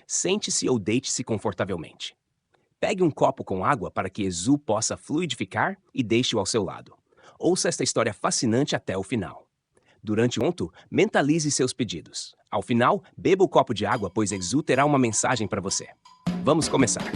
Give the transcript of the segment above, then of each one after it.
Sente-se ou deite-se confortavelmente. Pegue um copo com água para que Ezu possa fluidificar e deixe-o ao seu lado. Ouça esta história fascinante até o final. Durante o conto, mentalize seus pedidos. Ao final, beba o copo de água, pois Ezu terá uma mensagem para você. Vamos começar.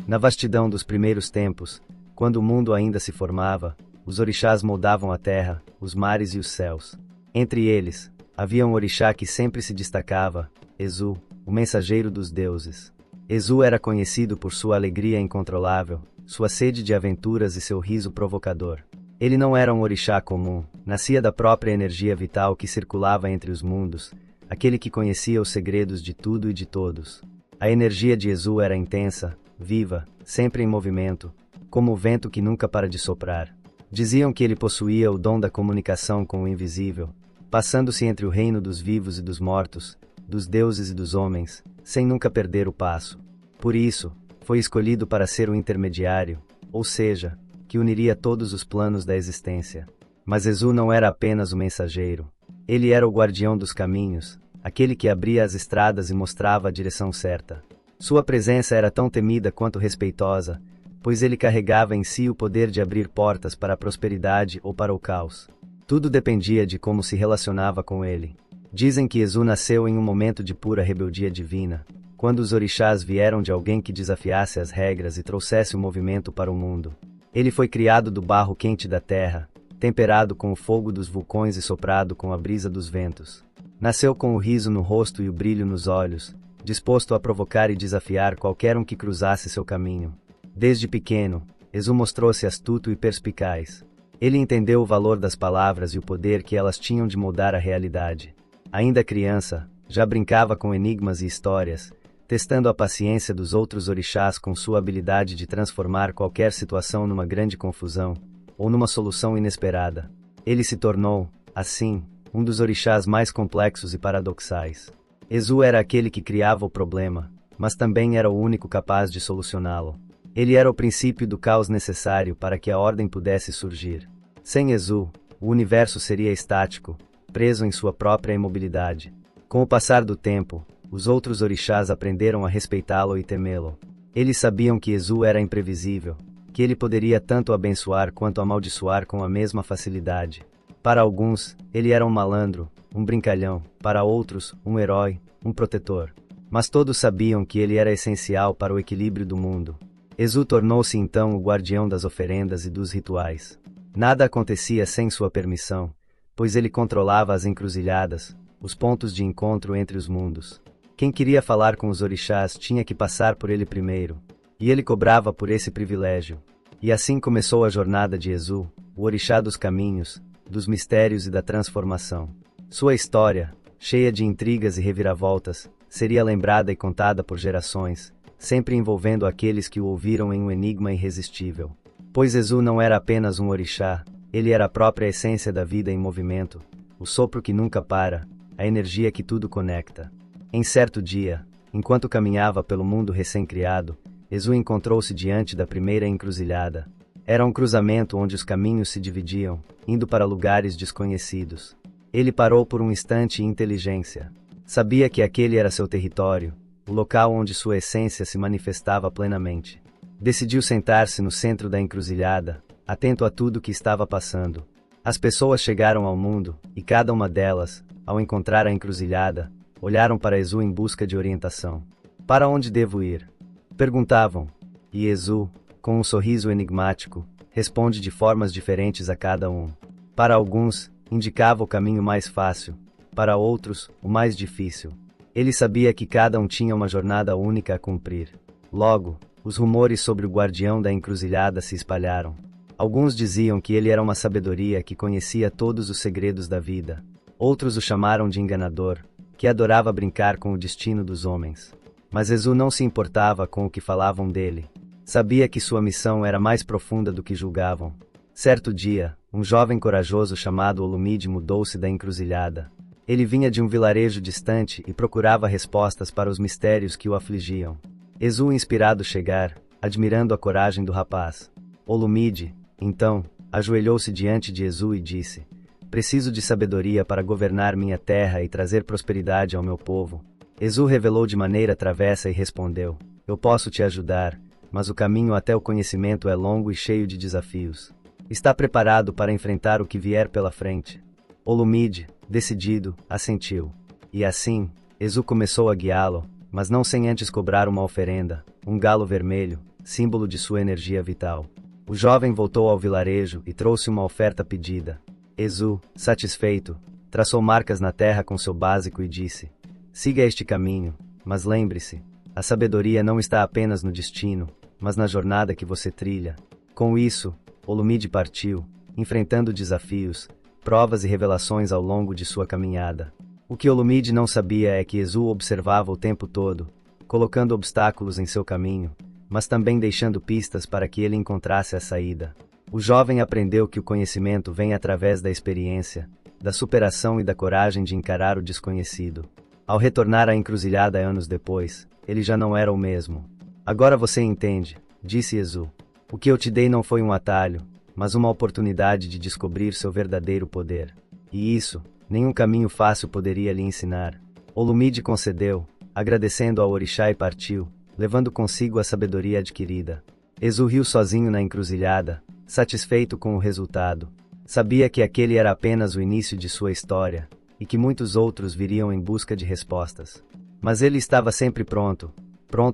Na vastidão dos primeiros tempos, quando o mundo ainda se formava, os orixás moldavam a terra, os mares e os céus. Entre eles, havia um orixá que sempre se destacava, Ezu, o mensageiro dos deuses. Ezu era conhecido por sua alegria incontrolável, sua sede de aventuras e seu riso provocador. Ele não era um orixá comum, nascia da própria energia vital que circulava entre os mundos, aquele que conhecia os segredos de tudo e de todos. A energia de Ezu era intensa, viva, sempre em movimento, como o vento que nunca para de soprar. Diziam que ele possuía o dom da comunicação com o invisível, passando-se entre o reino dos vivos e dos mortos, dos deuses e dos homens, sem nunca perder o passo. Por isso, foi escolhido para ser o intermediário, ou seja, que uniria todos os planos da existência. Mas Ezu não era apenas o mensageiro. Ele era o guardião dos caminhos, aquele que abria as estradas e mostrava a direção certa. Sua presença era tão temida quanto respeitosa, pois ele carregava em si o poder de abrir portas para a prosperidade ou para o caos. Tudo dependia de como se relacionava com ele. Dizem que Ezu nasceu em um momento de pura rebeldia divina, quando os orixás vieram de alguém que desafiasse as regras e trouxesse o movimento para o mundo. Ele foi criado do barro quente da terra, temperado com o fogo dos vulcões e soprado com a brisa dos ventos. Nasceu com o riso no rosto e o brilho nos olhos, disposto a provocar e desafiar qualquer um que cruzasse seu caminho. Desde pequeno, Ezu mostrou-se astuto e perspicaz. Ele entendeu o valor das palavras e o poder que elas tinham de moldar a realidade. Ainda criança, já brincava com enigmas e histórias, testando a paciência dos outros orixás com sua habilidade de transformar qualquer situação numa grande confusão, ou numa solução inesperada. Ele se tornou, assim, um dos orixás mais complexos e paradoxais. Ezu era aquele que criava o problema, mas também era o único capaz de solucioná-lo. Ele era o princípio do caos necessário para que a ordem pudesse surgir. Sem Ezu, o universo seria estático, preso em sua própria imobilidade. Com o passar do tempo, os outros orixás aprenderam a respeitá-lo e temê-lo. Eles sabiam que Ezu era imprevisível, que ele poderia tanto abençoar quanto amaldiçoar com a mesma facilidade. Para alguns, ele era um malandro, um brincalhão, para outros, um herói, um protetor. Mas todos sabiam que ele era essencial para o equilíbrio do mundo. Ezu tornou-se então o guardião das oferendas e dos rituais. Nada acontecia sem sua permissão, pois ele controlava as encruzilhadas, os pontos de encontro entre os mundos. Quem queria falar com os orixás tinha que passar por ele primeiro, e ele cobrava por esse privilégio. E assim começou a jornada de Ezu, o orixá dos caminhos, dos mistérios e da transformação. Sua história, cheia de intrigas e reviravoltas, seria lembrada e contada por gerações, sempre envolvendo aqueles que o ouviram em um enigma irresistível. Pois Ezu não era apenas um orixá, ele era a própria essência da vida em movimento, o sopro que nunca para, a energia que tudo conecta. Em certo dia, enquanto caminhava pelo mundo recém-criado, Ezu encontrou-se diante da primeira encruzilhada. Era um cruzamento onde os caminhos se dividiam, indo para lugares desconhecidos. Ele parou por um instante em inteligência. Sabia que aquele era seu território, o local onde sua essência se manifestava plenamente. Decidiu sentar-se no centro da encruzilhada, atento a tudo que estava passando. As pessoas chegaram ao mundo, e cada uma delas, ao encontrar a encruzilhada, olharam para Ezu em busca de orientação. Para onde devo ir? Perguntavam. E Ezu, com um sorriso enigmático, responde de formas diferentes a cada um. Para alguns, indicava o caminho mais fácil, para outros, o mais difícil. Ele sabia que cada um tinha uma jornada única a cumprir. Logo, os rumores sobre o guardião da encruzilhada se espalharam. Alguns diziam que ele era uma sabedoria que conhecia todos os segredos da vida. Outros o chamaram de enganador, que adorava brincar com o destino dos homens. Mas Ezu não se importava com o que falavam dele. Sabia que sua missão era mais profunda do que julgavam. Certo dia, um jovem corajoso chamado Olumide mudou-se da encruzilhada. Ele vinha de um vilarejo distante e procurava respostas para os mistérios que o afligiam. Ezu, inspirado chegar, admirando a coragem do rapaz. Olumide, então, ajoelhou-se diante de Ezu e disse: preciso de sabedoria para governar minha terra e trazer prosperidade ao meu povo. Ezu revelou de maneira travessa e respondeu: eu posso te ajudar, mas o caminho até o conhecimento é longo e cheio de desafios. Está preparado para enfrentar o que vier pela frente? Olumide, decidido, assentiu. E assim, Ezu começou a guiá-lo, mas não sem antes cobrar uma oferenda, um galo vermelho, símbolo de sua energia vital. O jovem voltou ao vilarejo e trouxe uma oferta pedida. Ezu, satisfeito, traçou marcas na terra com seu básico e disse: siga este caminho, mas lembre-se, a sabedoria não está apenas no destino, mas na jornada que você trilha. Com isso, Olumide partiu, enfrentando desafios, provas e revelações ao longo de sua caminhada. O que Olumide não sabia é que Ezu observava o tempo todo, colocando obstáculos em seu caminho, mas também deixando pistas para que ele encontrasse a saída. O jovem aprendeu que o conhecimento vem através da experiência, da superação e da coragem de encarar o desconhecido. Ao retornar à encruzilhada anos depois, ele já não era o mesmo. Agora você entende, disse Ezu. O que eu te dei não foi um atalho, mas uma oportunidade de descobrir seu verdadeiro poder. E isso, nenhum caminho fácil poderia lhe ensinar. Olumide concedeu, agradecendo ao orixá e partiu, levando consigo a sabedoria adquirida. Ezu riu sozinho na encruzilhada, satisfeito com o resultado. Sabia que aquele era apenas o início de sua história, e que muitos outros viriam em busca de respostas. Mas ele estava sempre pronto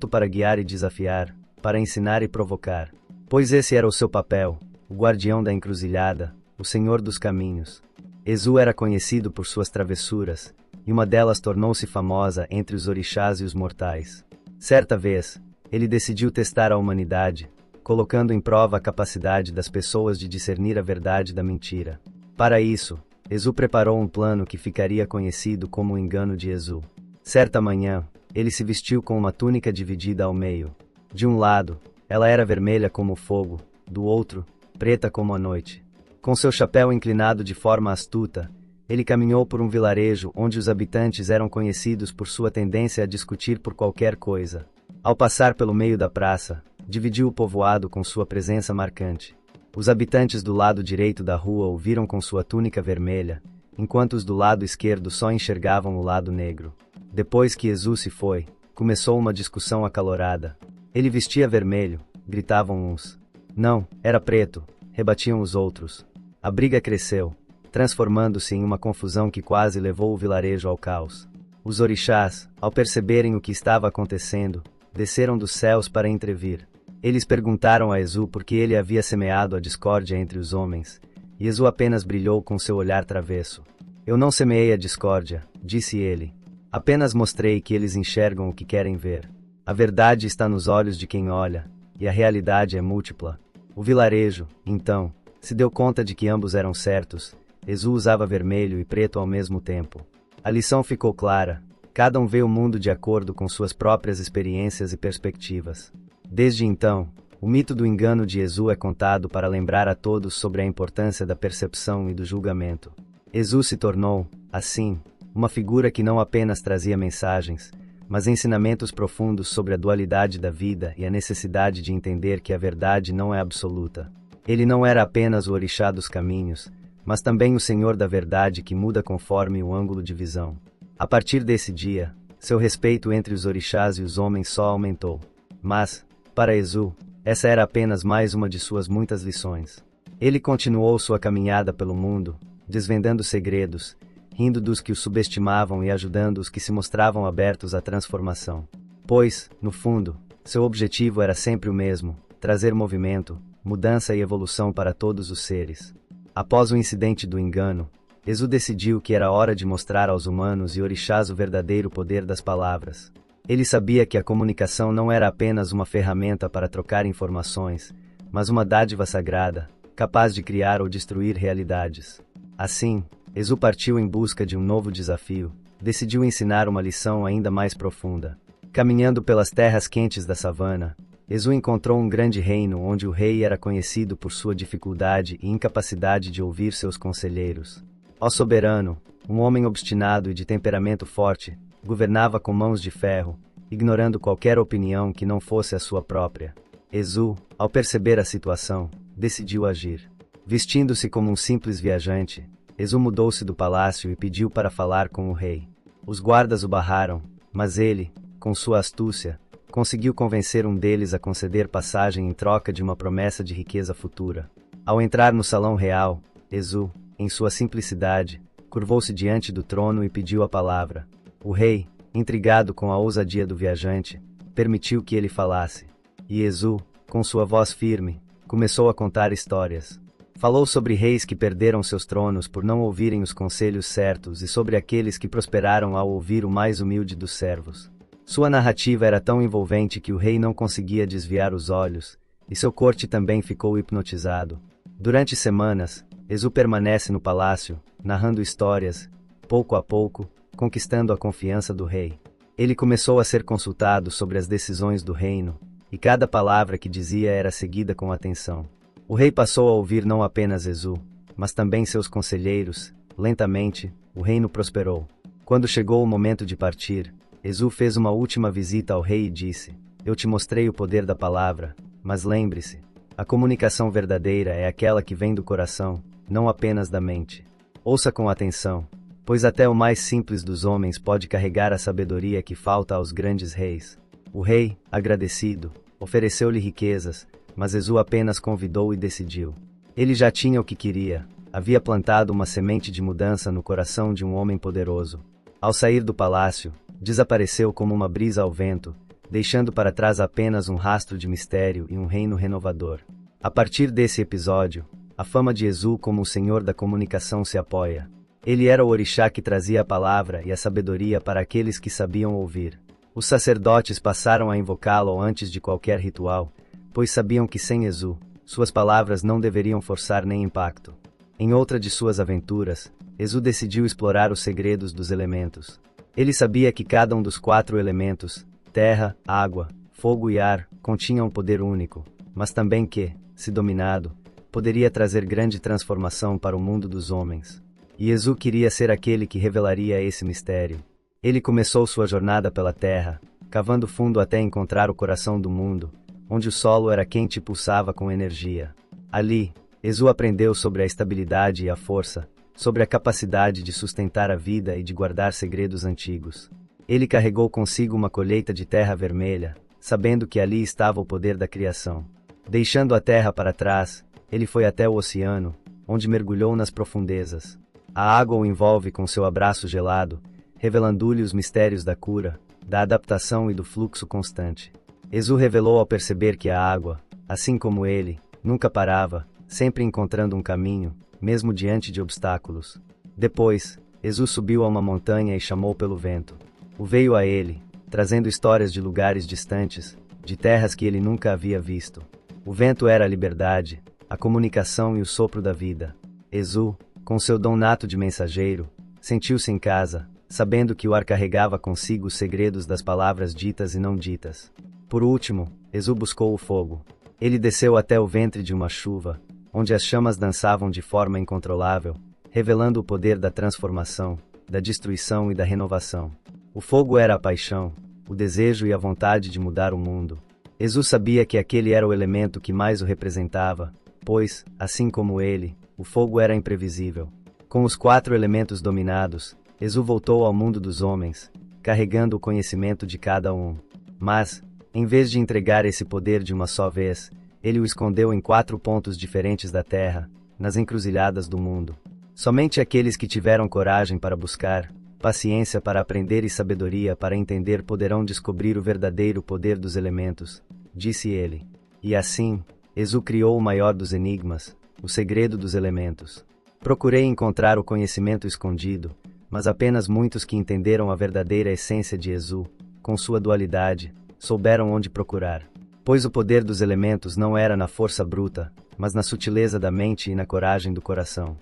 para guiar e desafiar, para ensinar e provocar. Pois esse era o seu papel, o guardião da encruzilhada, o senhor dos caminhos. Ezu era conhecido por suas travessuras, e uma delas tornou-se famosa entre os orixás e os mortais. Certa vez, ele decidiu testar a humanidade, colocando em prova a capacidade das pessoas de discernir a verdade da mentira. Para isso, Ezu preparou um plano que ficaria conhecido como o engano de Ezu. Certa manhã, ele se vestiu com uma túnica dividida ao meio. De um lado, ela era vermelha como o fogo, do outro, preta como a noite. Com seu chapéu inclinado de forma astuta, ele caminhou por um vilarejo onde os habitantes eram conhecidos por sua tendência a discutir por qualquer coisa. Ao passar pelo meio da praça, dividiu o povoado com sua presença marcante. Os habitantes do lado direito da rua o viram com sua túnica vermelha, enquanto os do lado esquerdo só enxergavam o lado negro. Depois que Ezu se foi, começou uma discussão acalorada. Ele vestia vermelho, gritavam uns. Não, era preto, rebatiam os outros. A briga cresceu, transformando-se em uma confusão que quase levou o vilarejo ao caos. Os orixás, ao perceberem o que estava acontecendo, desceram dos céus para entrevir. Eles perguntaram a Ezu por que ele havia semeado a discórdia entre os homens, e Ezu apenas brilhou com seu olhar travesso. Eu não semeei a discórdia, disse ele. Apenas mostrei que eles enxergam o que querem ver. A verdade está nos olhos de quem olha, e a realidade é múltipla. O vilarejo, então, se deu conta de que ambos eram certos. Ezu usava vermelho e preto ao mesmo tempo. A lição ficou clara. Cada um vê o mundo de acordo com suas próprias experiências e perspectivas. Desde então, o mito do engano de Ezu é contado para lembrar a todos sobre a importância da percepção e do julgamento. Ezu se tornou, assim, uma figura que não apenas trazia mensagens, mas ensinamentos profundos sobre a dualidade da vida e a necessidade de entender que a verdade não é absoluta. Ele não era apenas o orixá dos caminhos, mas também o Senhor da verdade que muda conforme o ângulo de visão. A partir desse dia, seu respeito entre os orixás e os homens só aumentou. Mas, para Ezu, essa era apenas mais uma de suas muitas lições. Ele continuou sua caminhada pelo mundo, desvendando segredos, rindo dos que o subestimavam e ajudando os que se mostravam abertos à transformação. Pois, no fundo, seu objetivo era sempre o mesmo: trazer movimento, mudança e evolução para todos os seres. Após o incidente do engano, Ezu decidiu que era hora de mostrar aos humanos e orixás o verdadeiro poder das palavras. Ele sabia que a comunicação não era apenas uma ferramenta para trocar informações, mas uma dádiva sagrada, capaz de criar ou destruir realidades. Assim, Ezu partiu em busca de um novo desafio, decidiu ensinar uma lição ainda mais profunda. Caminhando pelas terras quentes da savana, Ezu encontrou um grande reino onde o rei era conhecido por sua dificuldade e incapacidade de ouvir seus conselheiros. Ó soberano, um homem obstinado e de temperamento forte, governava com mãos de ferro, ignorando qualquer opinião que não fosse a sua própria. Ezu, ao perceber a situação, decidiu agir. Vestindo-se como um simples viajante, Ezu mudou-se do palácio e pediu para falar com o rei. Os guardas o barraram, mas ele, com sua astúcia, conseguiu convencer um deles a conceder passagem em troca de uma promessa de riqueza futura. Ao entrar no salão real, Ezu, em sua simplicidade, curvou-se diante do trono e pediu a palavra. O rei, intrigado com a ousadia do viajante, permitiu que ele falasse. E Ezu, com sua voz firme, começou a contar histórias. Falou sobre reis que perderam seus tronos por não ouvirem os conselhos certos e sobre aqueles que prosperaram ao ouvir o mais humilde dos servos. Sua narrativa era tão envolvente que o rei não conseguia desviar os olhos, e seu corte também ficou hipnotizado. Durante semanas, Ezu permanece no palácio, narrando histórias, pouco a pouco, conquistando a confiança do rei. Ele começou a ser consultado sobre as decisões do reino, e cada palavra que dizia era seguida com atenção. O rei passou a ouvir não apenas Ezu, mas também seus conselheiros. Lentamente, o reino prosperou. Quando chegou o momento de partir, Ezu fez uma última visita ao rei e disse: "Eu te mostrei o poder da palavra, mas lembre-se, a comunicação verdadeira é aquela que vem do coração, não apenas da mente. Ouça com atenção, pois até o mais simples dos homens pode carregar a sabedoria que falta aos grandes reis." O rei, agradecido, ofereceu-lhe riquezas, mas Ezu apenas convidou e decidiu. Ele já tinha o que queria, havia plantado uma semente de mudança no coração de um homem poderoso. Ao sair do palácio, desapareceu como uma brisa ao vento, deixando para trás apenas um rastro de mistério e um reino renovador. A partir desse episódio, a fama de Ezu como o senhor da comunicação se apoia. Ele era o orixá que trazia a palavra e a sabedoria para aqueles que sabiam ouvir. Os sacerdotes passaram a invocá-lo antes de qualquer ritual, pois sabiam que sem Ezu, suas palavras não deveriam forçar nem impacto. Em outra de suas aventuras, Ezu decidiu explorar os segredos dos elementos. Ele sabia que cada um dos 4 elementos, terra, água, fogo e ar, continha um poder único, mas também que, se dominado, poderia trazer grande transformação para o mundo dos homens. E Ezu queria ser aquele que revelaria esse mistério. Ele começou sua jornada pela terra, cavando fundo até encontrar o coração do mundo, onde o solo era quente e pulsava com energia. Ali, Ezu aprendeu sobre a estabilidade e a força, sobre a capacidade de sustentar a vida e de guardar segredos antigos. Ele carregou consigo uma colheita de terra vermelha, sabendo que ali estava o poder da criação. Deixando a terra para trás, ele foi até o oceano, onde mergulhou nas profundezas. A água o envolve com seu abraço gelado, revelando-lhe os mistérios da cura, da adaptação e do fluxo constante. Ezu revelou ao perceber que a água, assim como ele, nunca parava, sempre encontrando um caminho, mesmo diante de obstáculos. Depois, Ezu subiu a uma montanha e chamou pelo vento. O veio a ele, trazendo histórias de lugares distantes, de terras que ele nunca havia visto. O vento era a liberdade, a comunicação e o sopro da vida. Ezu, com seu dom nato de mensageiro, sentiu-se em casa, sabendo que o ar carregava consigo os segredos das palavras ditas e não ditas. Por último, Ezu buscou o fogo. Ele desceu até o ventre de uma chuva, onde as chamas dançavam de forma incontrolável, revelando o poder da transformação, da destruição e da renovação. O fogo era a paixão, o desejo e a vontade de mudar o mundo. Ezu sabia que aquele era o elemento que mais o representava, pois, assim como ele, o fogo era imprevisível. Com os 4 elementos dominados, Ezu voltou ao mundo dos homens, carregando o conhecimento de cada um. Mas, em vez de entregar esse poder de uma só vez, ele o escondeu em 4 pontos diferentes da Terra, nas encruzilhadas do mundo. Somente aqueles que tiveram coragem para buscar, paciência para aprender e sabedoria para entender poderão descobrir o verdadeiro poder dos elementos, disse ele. E assim, Ezu criou o maior dos enigmas, o segredo dos elementos. Procurei encontrar o conhecimento escondido, mas apenas muitos que entenderam a verdadeira essência de Ezu, com sua dualidade, souberam onde procurar. Pois o poder dos elementos não era na força bruta, mas na sutileza da mente e na coragem do coração.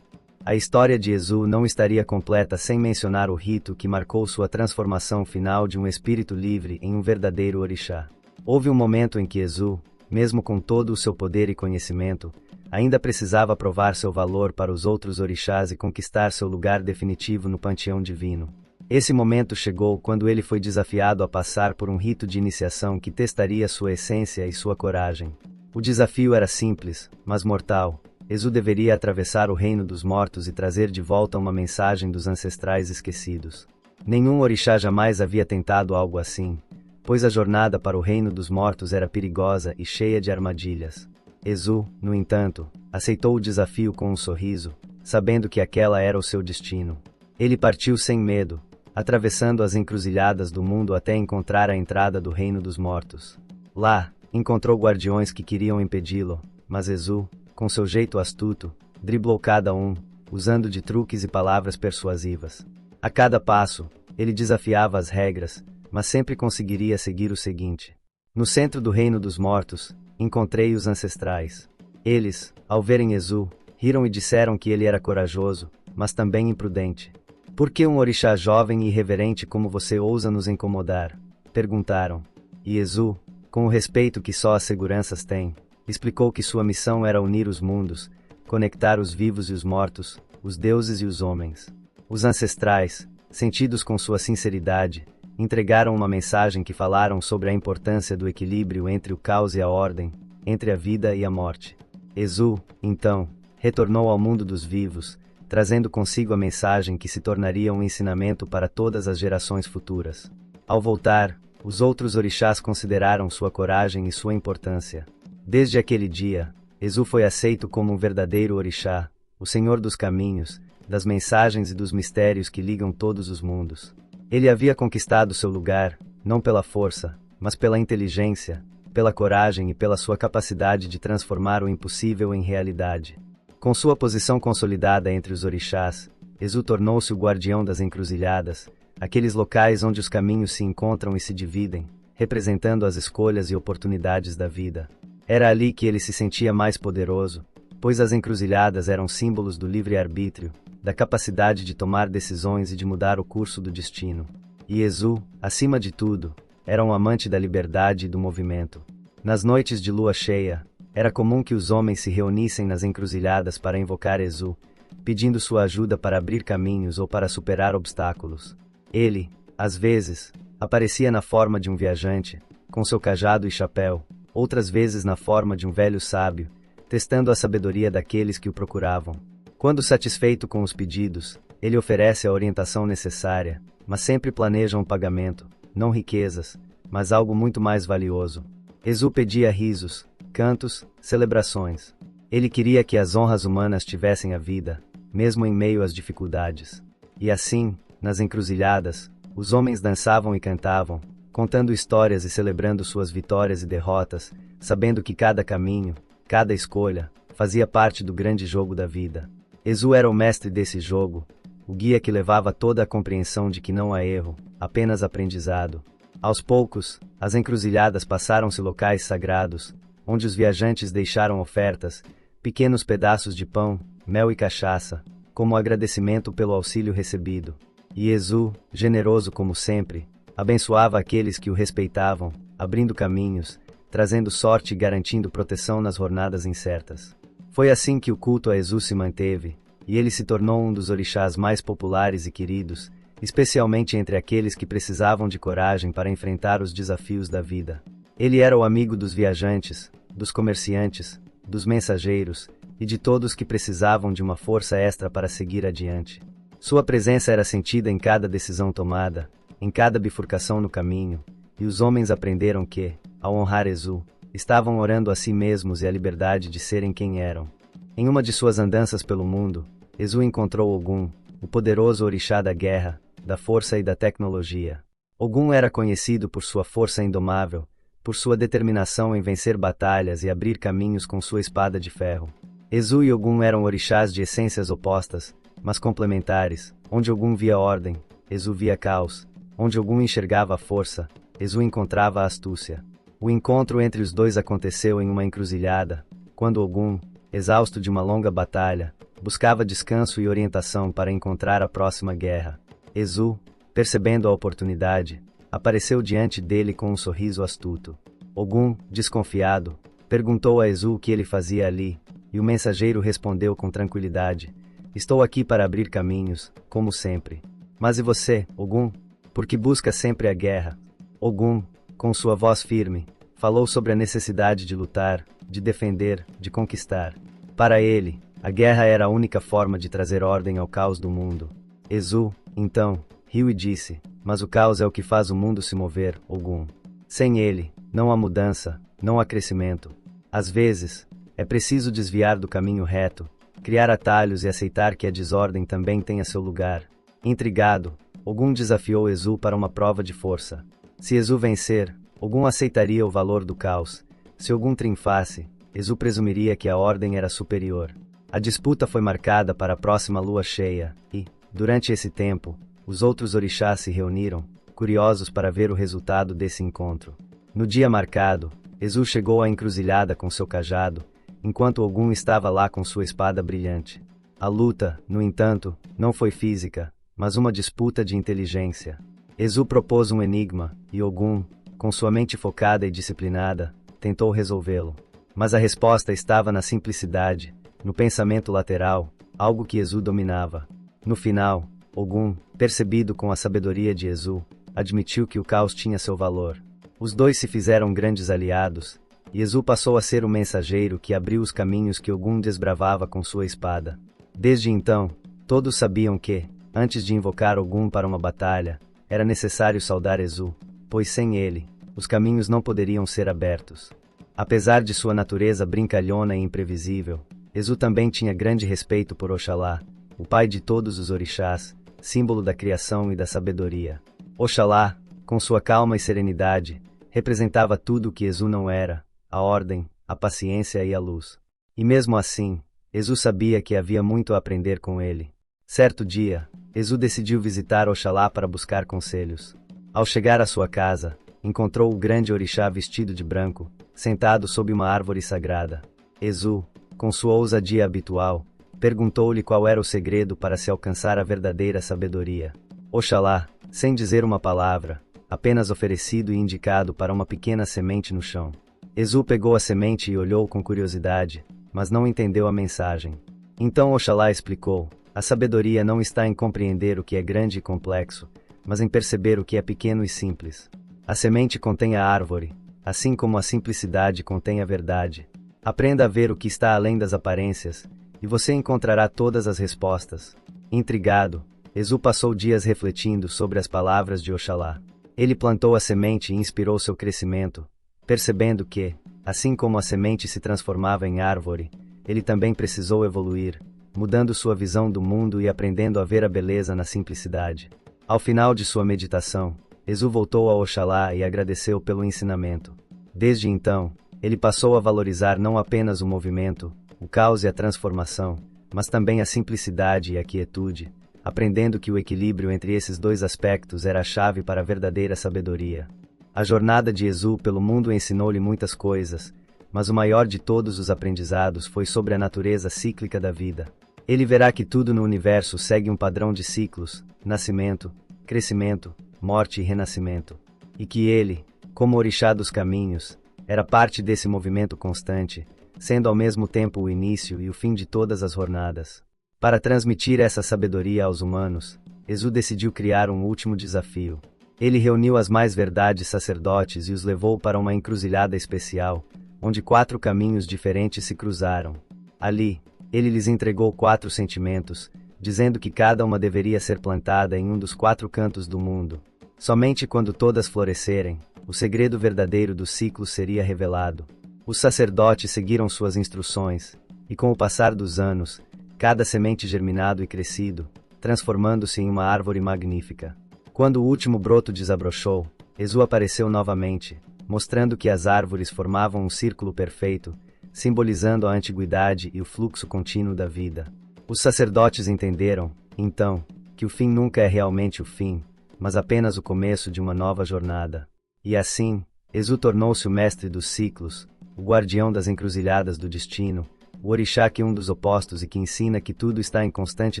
A história de Ezu não estaria completa sem mencionar o rito que marcou sua transformação final de um espírito livre em um verdadeiro orixá. Houve um momento em que Ezu, mesmo com todo o seu poder e conhecimento, ainda precisava provar seu valor para os outros orixás e conquistar seu lugar definitivo no panteão divino. Esse momento chegou quando ele foi desafiado a passar por um rito de iniciação que testaria sua essência e sua coragem. O desafio era simples, mas mortal. Exu deveria atravessar o reino dos mortos e trazer de volta uma mensagem dos ancestrais esquecidos. Nenhum orixá jamais havia tentado algo assim, pois a jornada para o reino dos mortos era perigosa e cheia de armadilhas. Exu, no entanto, aceitou o desafio com um sorriso, sabendo que aquela era o seu destino. Ele partiu sem medo, atravessando as encruzilhadas do mundo até encontrar a entrada do reino dos mortos. Lá, encontrou guardiões que queriam impedi-lo, mas Exu, com seu jeito astuto, driblou cada um, usando de truques e palavras persuasivas. A cada passo, ele desafiava as regras, mas sempre conseguiria seguir o seguinte. No centro do reino dos mortos, encontrei os ancestrais. Eles, ao verem Exu, riram e disseram que ele era corajoso, mas também imprudente. Por que um orixá jovem e irreverente como você ousa nos incomodar? Perguntaram. E Exu, com o respeito que só as seguranças têm, explicou que sua missão era unir os mundos, conectar os vivos e os mortos, os deuses e os homens. Os ancestrais, sentidos com sua sinceridade, entregaram uma mensagem que falaram sobre a importância do equilíbrio entre o caos e a ordem, entre a vida e a morte. Exu, então, retornou ao mundo dos vivos, trazendo consigo a mensagem que se tornaria um ensinamento para todas as gerações futuras. Ao voltar, os outros orixás consideraram sua coragem e sua importância. Desde aquele dia, Exu foi aceito como um verdadeiro orixá, o senhor dos caminhos, das mensagens e dos mistérios que ligam todos os mundos. Ele havia conquistado seu lugar, não pela força, mas pela inteligência, pela coragem e pela sua capacidade de transformar o impossível em realidade. Com sua posição consolidada entre os orixás, Exu tornou-se o guardião das encruzilhadas, aqueles locais onde os caminhos se encontram e se dividem, representando as escolhas e oportunidades da vida. Era ali que ele se sentia mais poderoso, pois as encruzilhadas eram símbolos do livre-arbítrio, da capacidade de tomar decisões e de mudar o curso do destino. E Exu, acima de tudo, era um amante da liberdade e do movimento. Nas noites de lua cheia, era comum que os homens se reunissem nas encruzilhadas para invocar Exu, pedindo sua ajuda para abrir caminhos ou para superar obstáculos. Ele, às vezes, aparecia na forma de um viajante, com seu cajado e chapéu, outras vezes na forma de um velho sábio, testando a sabedoria daqueles que o procuravam. Quando satisfeito com os pedidos, ele oferece a orientação necessária, mas sempre planeja um pagamento, não riquezas, mas algo muito mais valioso. Exu pedia risos, cantos, celebrações. Ele queria que as honras humanas tivessem a vida, mesmo em meio às dificuldades. E assim, nas encruzilhadas, os homens dançavam e cantavam, contando histórias e celebrando suas vitórias e derrotas, sabendo que cada caminho, cada escolha, fazia parte do grande jogo da vida. Exu era o mestre desse jogo, o guia que levava toda a compreensão de que não há erro, apenas aprendizado. Aos poucos, as encruzilhadas passaram-se locais sagrados, onde os viajantes deixaram ofertas, pequenos pedaços de pão, mel e cachaça, como agradecimento pelo auxílio recebido. E Exu, generoso como sempre, abençoava aqueles que o respeitavam, abrindo caminhos, trazendo sorte e garantindo proteção nas jornadas incertas. Foi assim que o culto a Exu se manteve, e ele se tornou um dos orixás mais populares e queridos, especialmente entre aqueles que precisavam de coragem para enfrentar os desafios da vida. Ele era o amigo dos viajantes, dos comerciantes, dos mensageiros e de todos que precisavam de uma força extra para seguir adiante. Sua presença era sentida em cada decisão tomada, em cada bifurcação no caminho, e os homens aprenderam que, ao honrar Exu, estavam orando a si mesmos e a liberdade de serem quem eram. Em uma de suas andanças pelo mundo, Exu encontrou Ogum, o poderoso orixá da guerra, da força e da tecnologia. Ogum era conhecido por sua força indomável, por sua determinação em vencer batalhas e abrir caminhos com sua espada de ferro. Exu e Ogum eram orixás de essências opostas, mas complementares, onde Ogum via ordem, Exu via caos, onde Ogum enxergava a força, Exu encontrava a astúcia. O encontro entre os dois aconteceu em uma encruzilhada, quando Ogum, exausto de uma longa batalha, buscava descanso e orientação para encontrar a próxima guerra. Exu, percebendo a oportunidade, apareceu diante dele com um sorriso astuto. Ogum, desconfiado, perguntou a Exu o que ele fazia ali, e o mensageiro respondeu com tranquilidade: "Estou aqui para abrir caminhos, como sempre." "Mas e você, Ogum? Por que busca sempre a guerra?" Ogum, com sua voz firme, falou sobre a necessidade de lutar, de defender, de conquistar. Para ele, a guerra era a única forma de trazer ordem ao caos do mundo. Ezu, então, riu e disse: mas o caos é o que faz o mundo se mover, Ogum. Sem ele, não há mudança, não há crescimento. Às vezes, é preciso desviar do caminho reto, criar atalhos e aceitar que a desordem também tenha seu lugar. Intrigado, Ogum desafiou Ezu para uma prova de força. Se Ezu vencer, Ogum aceitaria o valor do caos. Se Ogum triunfasse, Ezu presumiria que a ordem era superior. A disputa foi marcada para a próxima lua cheia, e, durante esse tempo, os outros orixás se reuniram, curiosos para ver o resultado desse encontro. No dia marcado, Ezu chegou à encruzilhada com seu cajado, enquanto Ogum estava lá com sua espada brilhante. A luta, no entanto, não foi física, mas uma disputa de inteligência. Ezu propôs um enigma, e Ogum, com sua mente focada e disciplinada, tentou resolvê-lo. Mas a resposta estava na simplicidade, no pensamento lateral, algo que Ezu dominava. No final, Ogum, percebido com a sabedoria de Ezu, admitiu que o caos tinha seu valor. Os dois se fizeram grandes aliados, e Ezu passou a ser o mensageiro que abriu os caminhos que Ogum desbravava com sua espada. Desde então, todos sabiam que, antes de invocar Ogum para uma batalha, era necessário saudar Ezu, pois sem ele, os caminhos não poderiam ser abertos. Apesar de sua natureza brincalhona e imprevisível, Ezu também tinha grande respeito por Oxalá, o pai de todos os orixás, símbolo da criação e da sabedoria. Oxalá, com sua calma e serenidade, representava tudo o que Ezu não era: a ordem, a paciência e a luz. E mesmo assim, Ezu sabia que havia muito a aprender com ele. Certo dia, Ezu decidiu visitar Oxalá para buscar conselhos. Ao chegar à sua casa, encontrou o grande orixá vestido de branco, sentado sob uma árvore sagrada. Ezu, com sua ousadia habitual, perguntou-lhe qual era o segredo para se alcançar a verdadeira sabedoria. Oxalá, sem dizer uma palavra, apenas oferecido e indicado para uma pequena semente no chão. Ezu pegou a semente e olhou com curiosidade, mas não entendeu a mensagem. Então Oxalá explicou: a sabedoria não está em compreender o que é grande e complexo, mas em perceber o que é pequeno e simples. A semente contém a árvore, assim como a simplicidade contém a verdade. Aprenda a ver o que está além das aparências, e você encontrará todas as respostas. Intrigado, Ezu passou dias refletindo sobre as palavras de Oxalá. Ele plantou a semente e inspirou seu crescimento, percebendo que, assim como a semente se transformava em árvore, ele também precisou evoluir, mudando sua visão do mundo e aprendendo a ver a beleza na simplicidade. Ao final de sua meditação, Ezu voltou a Oxalá e agradeceu pelo ensinamento. Desde então, ele passou a valorizar não apenas o movimento, o caos e a transformação, mas também a simplicidade e a quietude, aprendendo que o equilíbrio entre esses dois aspectos era a chave para a verdadeira sabedoria. A jornada de Ezu pelo mundo ensinou-lhe muitas coisas, mas o maior de todos os aprendizados foi sobre a natureza cíclica da vida. Ele verá que tudo no universo segue um padrão de ciclos: nascimento, crescimento, morte e renascimento. E que ele, como orixá dos caminhos, era parte desse movimento constante, sendo ao mesmo tempo o início e o fim de todas as jornadas. Para transmitir essa sabedoria aos humanos, Ezu decidiu criar um último desafio. Ele reuniu as mais verdades sacerdotes e os levou para uma encruzilhada especial, onde 4 caminhos diferentes se cruzaram. Ali, ele lhes entregou 4 sentimentos, dizendo que cada uma deveria ser plantada em um dos 4 cantos do mundo. Somente quando todas florescerem, o segredo verdadeiro do ciclo seria revelado. Os sacerdotes seguiram suas instruções, e com o passar dos anos, cada semente germinado e crescido, transformando-se em uma árvore magnífica. Quando o último broto desabrochou, Ezu apareceu novamente, mostrando que as árvores formavam um círculo perfeito, simbolizando a antiguidade e o fluxo contínuo da vida. Os sacerdotes entenderam, então, que o fim nunca é realmente o fim, mas apenas o começo de uma nova jornada. E assim, Ezu tornou-se o mestre dos ciclos, o guardião das encruzilhadas do destino, o orixá que um dos opostos e que ensina que tudo está em constante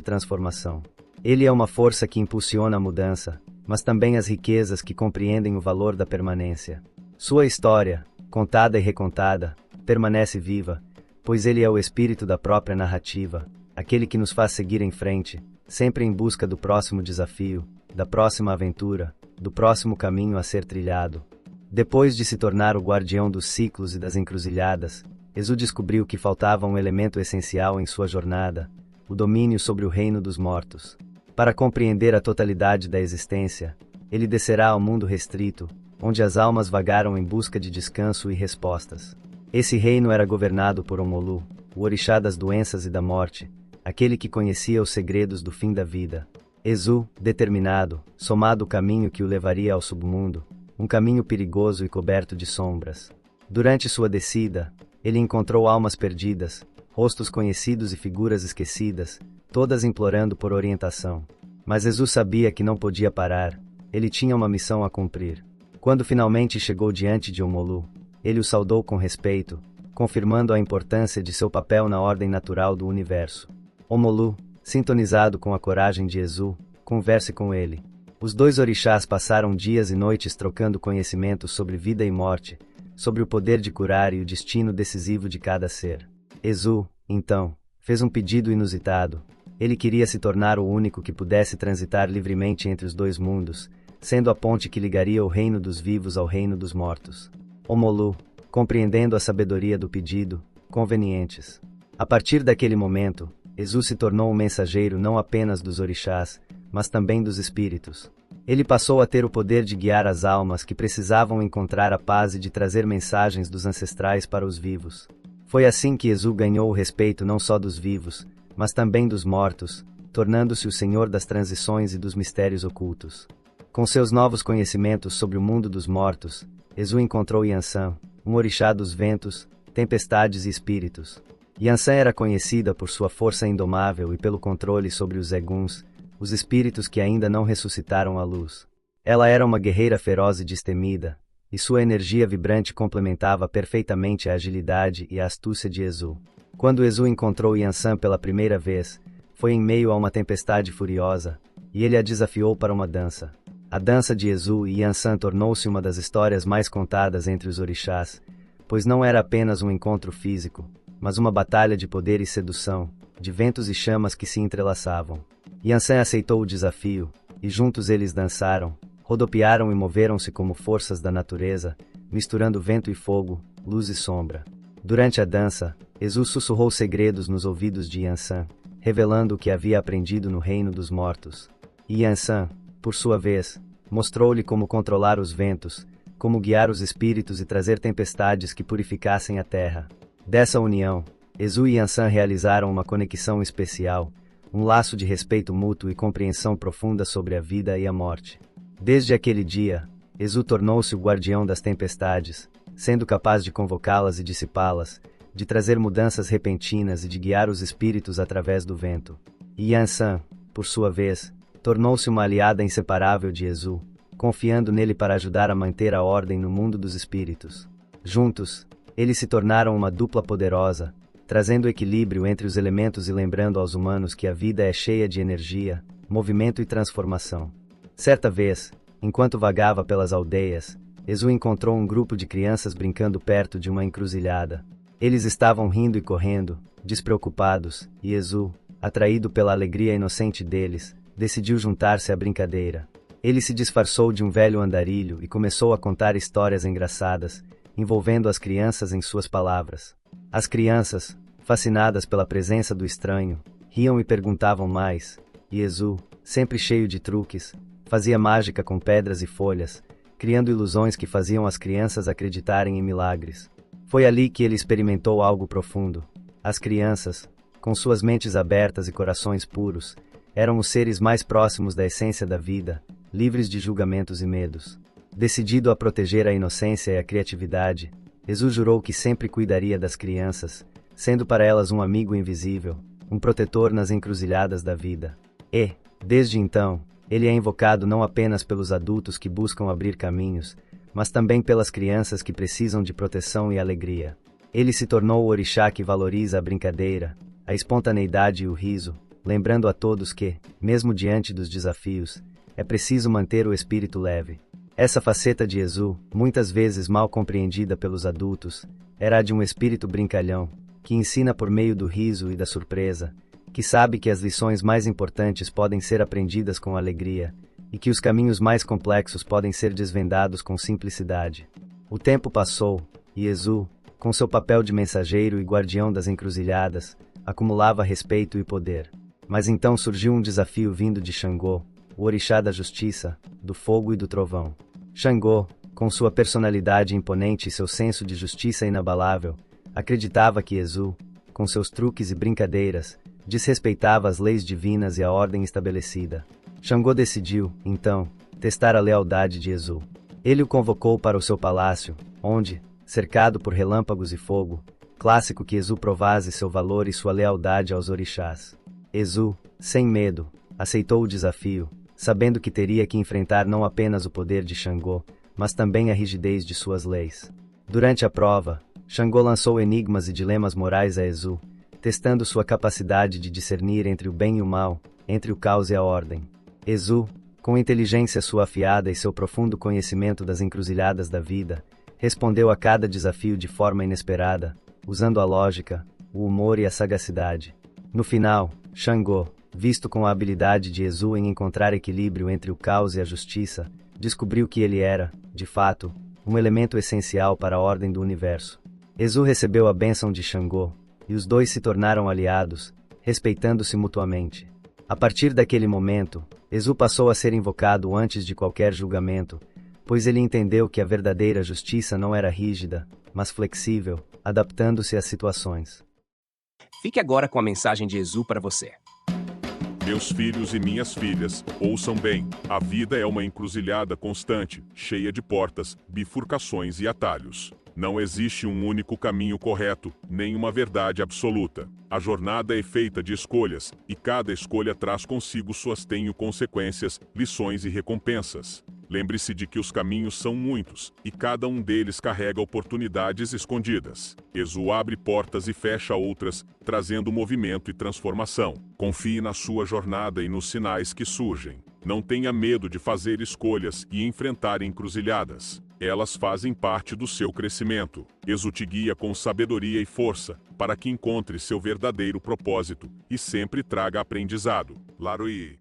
transformação. Ele é uma força que impulsiona a mudança, mas também as riquezas que compreendem o valor da permanência. Sua história, contada e recontada, permanece viva, pois ele é o espírito da própria narrativa, aquele que nos faz seguir em frente, sempre em busca do próximo desafio, da próxima aventura, do próximo caminho a ser trilhado. Depois de se tornar o guardião dos ciclos e das encruzilhadas, Ezu descobriu que faltava um elemento essencial em sua jornada: o domínio sobre o reino dos mortos. Para compreender a totalidade da existência, ele descerá ao mundo restrito, onde as almas vagaram em busca de descanso e respostas. Esse reino era governado por Omolu, o orixá das doenças e da morte, aquele que conhecia os segredos do fim da vida. Ezu, determinado, somado o caminho que o levaria ao submundo, um caminho perigoso e coberto de sombras. Durante sua descida, ele encontrou almas perdidas, rostos conhecidos e figuras esquecidas, todas implorando por orientação. Mas Ezu sabia que não podia parar, ele tinha uma missão a cumprir. Quando finalmente chegou diante de Omolu, ele o saudou com respeito, confirmando a importância de seu papel na ordem natural do universo. Omolu, sintonizado com a coragem de Ezu, converse com ele. Os dois orixás passaram dias e noites trocando conhecimentos sobre vida e morte, sobre o poder de curar e o destino decisivo de cada ser. Ezu, então, fez um pedido inusitado. Ele queria se tornar o único que pudesse transitar livremente entre os dois mundos, sendo a ponte que ligaria o reino dos vivos ao reino dos mortos. Omolu, compreendendo a sabedoria do pedido, convenientes. A partir daquele momento, Ezu se tornou um mensageiro não apenas dos orixás, mas também dos espíritos. Ele passou a ter o poder de guiar as almas que precisavam encontrar a paz e de trazer mensagens dos ancestrais para os vivos. Foi assim que Ezu ganhou o respeito não só dos vivos, mas também dos mortos, tornando-se o senhor das transições e dos mistérios ocultos. Com seus novos conhecimentos sobre o mundo dos mortos, Ezu encontrou Yansan, um orixá dos ventos, tempestades e espíritos. Yansan era conhecida por sua força indomável e pelo controle sobre os Eguns, os espíritos que ainda não ressuscitaram à luz. Ela era uma guerreira feroz e destemida, e sua energia vibrante complementava perfeitamente a agilidade e a astúcia de Ezu. Quando Ezu encontrou Yansan pela primeira vez, foi em meio a uma tempestade furiosa, e ele a desafiou para uma dança. A dança de Ezu e Yansan tornou-se uma das histórias mais contadas entre os orixás, pois não era apenas um encontro físico, mas uma batalha de poder e sedução, de ventos e chamas que se entrelaçavam. Yansan aceitou o desafio, e juntos eles dançaram, rodopiaram e moveram-se como forças da natureza, misturando vento e fogo, luz e sombra. Durante a dança, Ezu sussurrou segredos nos ouvidos de Yansan, revelando o que havia aprendido no reino dos mortos. E Yansan, por sua vez, mostrou-lhe como controlar os ventos, como guiar os espíritos e trazer tempestades que purificassem a terra. Dessa união, Ezu e Yansan realizaram uma conexão especial, um laço de respeito mútuo e compreensão profunda sobre a vida e a morte. Desde aquele dia, Ezu tornou-se o guardião das tempestades, sendo capaz de convocá-las e dissipá-las, de trazer mudanças repentinas e de guiar os espíritos através do vento. E Yansan, por sua vez, tornou-se uma aliada inseparável de Ezu, confiando nele para ajudar a manter a ordem no mundo dos espíritos. Juntos, eles se tornaram uma dupla poderosa, trazendo equilíbrio entre os elementos e lembrando aos humanos que a vida é cheia de energia, movimento e transformação. Certa vez, enquanto vagava pelas aldeias, Ezu encontrou um grupo de crianças brincando perto de uma encruzilhada. Eles estavam rindo e correndo, despreocupados, e Ezu, atraído pela alegria inocente deles, decidiu juntar-se à brincadeira. Ele se disfarçou de um velho andarilho e começou a contar histórias engraçadas, envolvendo as crianças em suas palavras. As crianças, fascinadas pela presença do estranho, riam e perguntavam mais, e Ezu, sempre cheio de truques, fazia mágica com pedras e folhas, criando ilusões que faziam as crianças acreditarem em milagres. Foi ali que ele experimentou algo profundo. As crianças, com suas mentes abertas e corações puros, eram os seres mais próximos da essência da vida, livres de julgamentos e medos. Decidido a proteger a inocência e a criatividade, Ezu jurou que sempre cuidaria das crianças, sendo para elas um amigo invisível, um protetor nas encruzilhadas da vida. E, desde então, ele é invocado não apenas pelos adultos que buscam abrir caminhos, mas também pelas crianças que precisam de proteção e alegria. Ele se tornou o orixá que valoriza a brincadeira, a espontaneidade e o riso, lembrando a todos que, mesmo diante dos desafios, é preciso manter o espírito leve. Essa faceta de Ezu, muitas vezes mal compreendida pelos adultos, era a de um espírito brincalhão, que ensina por meio do riso e da surpresa, que sabe que as lições mais importantes podem ser aprendidas com alegria, e que os caminhos mais complexos podem ser desvendados com simplicidade. O tempo passou, e Ezu, com seu papel de mensageiro e guardião das encruzilhadas, acumulava respeito e poder. Mas então surgiu um desafio vindo de Xangô, o orixá da justiça, do fogo e do trovão. Xangô, com sua personalidade imponente e seu senso de justiça inabalável, acreditava que Exu, com seus truques e brincadeiras, desrespeitava as leis divinas e a ordem estabelecida. Xangô decidiu, então, testar a lealdade de Exu. Ele o convocou para o seu palácio, onde, cercado por relâmpagos e fogo, clássico que Exu provasse seu valor e sua lealdade aos orixás. Exu, sem medo, aceitou o desafio, sabendo que teria que enfrentar não apenas o poder de Xangô, mas também a rigidez de suas leis. Durante a prova, Xangô lançou enigmas e dilemas morais a Exu, testando sua capacidade de discernir entre o bem e o mal, entre o caos e a ordem. Exu, com inteligência sua afiada e seu profundo conhecimento das encruzilhadas da vida, respondeu a cada desafio de forma inesperada, usando a lógica, o humor e a sagacidade. No final, Xangô, visto com a habilidade de Exu em encontrar equilíbrio entre o caos e a justiça, descobriu que ele era, de fato, um elemento essencial para a ordem do universo. Exu recebeu a bênção de Xangô, e os dois se tornaram aliados, respeitando-se mutuamente. A partir daquele momento, Exu passou a ser invocado antes de qualquer julgamento, pois ele entendeu que a verdadeira justiça não era rígida, mas flexível, adaptando-se às situações. Fique agora com a mensagem de Exu para você. Meus filhos e minhas filhas, ouçam bem, a vida é uma encruzilhada constante, cheia de portas, bifurcações e atalhos. Não existe um único caminho correto, nem uma verdade absoluta. A jornada é feita de escolhas, e cada escolha traz consigo suas consequências, lições e recompensas. Lembre-se de que os caminhos são muitos, e cada um deles carrega oportunidades escondidas. Exu abre portas e fecha outras, trazendo movimento e transformação. Confie na sua jornada e nos sinais que surgem. Não tenha medo de fazer escolhas e enfrentar encruzilhadas. Elas fazem parte do seu crescimento. Exu te guia com sabedoria e força, para que encontre seu verdadeiro propósito e sempre traga aprendizado. Laruí.